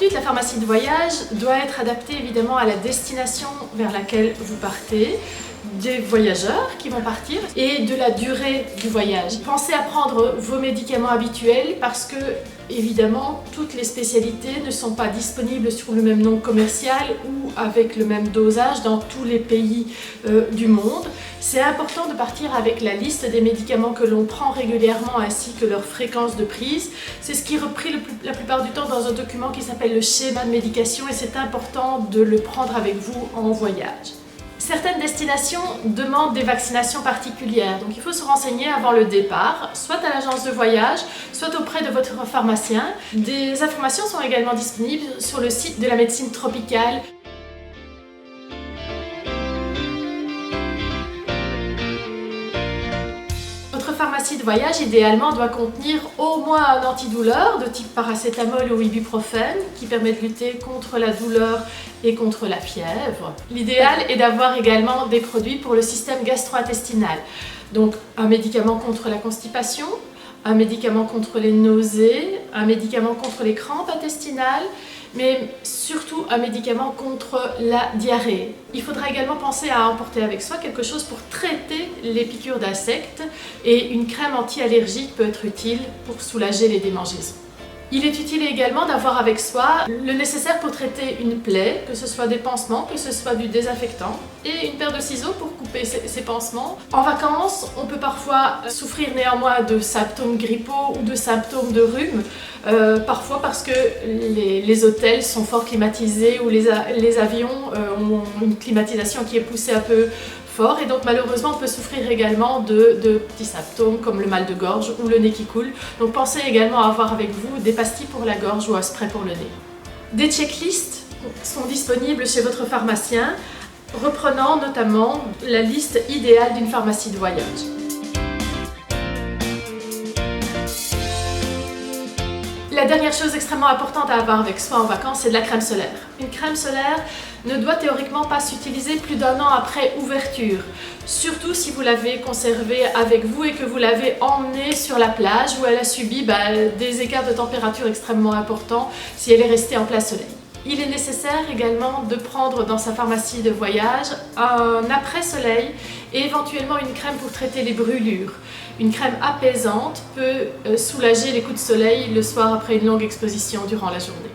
Ensuite, la pharmacie de voyage doit être adaptée évidemment à la destination vers laquelle vous partez, des voyageurs qui vont partir et de la durée du voyage. Pensez à prendre vos médicaments habituels parce que, évidemment, toutes les spécialités ne sont pas disponibles sous le même nom commercial ou avec le même dosage dans tous les pays du monde. C'est important de partir avec la liste des médicaments que l'on prend régulièrement ainsi que leur fréquence de prise. C'est ce qui est repris la plupart du temps dans un document qui s'appelle le schéma de médication et c'est important de le prendre avec vous en voyage. Certaines destinations demandent des vaccinations particulières, donc il faut se renseigner avant le départ, soit à l'agence de voyage, soit auprès de votre pharmacien. Des informations sont également disponibles sur le site de la médecine tropicale. Votre pharmacie de voyage, idéalement, doit contenir au moins un antidouleur de type paracétamol ou ibuprofène qui permet de lutter contre la douleur et contre la fièvre. L'idéal est d'avoir également des produits pour le système gastro-intestinal. Donc un médicament contre la constipation, un médicament contre les nausées, un médicament contre les crampes intestinales, mais surtout un médicament contre la diarrhée. Il faudra également penser à emporter avec soi quelque chose pour traiter les piqûres d'insectes et une crème anti-allergique peut être utile pour soulager les démangeaisons. Il est utile également d'avoir avec soi le nécessaire pour traiter une plaie, que ce soit des pansements, que ce soit du désinfectant, et une paire de ciseaux pour couper ces pansements. En vacances, on peut parfois souffrir néanmoins de symptômes grippaux ou de symptômes de rhume, parfois parce que les hôtels sont fort climatisés ou les avions ont une climatisation qui est poussée un peu fort et donc malheureusement on peut souffrir également de petits symptômes comme le mal de gorge ou le nez qui coule. Donc pensez également à avoir avec vous des pastilles pour la gorge ou un spray pour le nez. Des checklists sont disponibles chez votre pharmacien, reprenant notamment la liste idéale d'une pharmacie de voyage. La dernière chose extrêmement importante à avoir avec soi en vacances, c'est de la crème solaire. Une crème solaire ne doit théoriquement pas s'utiliser plus d'un an après ouverture, surtout si vous l'avez conservée avec vous et que vous l'avez emmenée sur la plage où elle a subi des écarts de température extrêmement importants si elle est restée en plein soleil. Il est nécessaire également de prendre dans sa pharmacie de voyage un après-soleil et éventuellement une crème pour traiter les brûlures. Une crème apaisante peut soulager les coups de soleil le soir après une longue exposition durant la journée.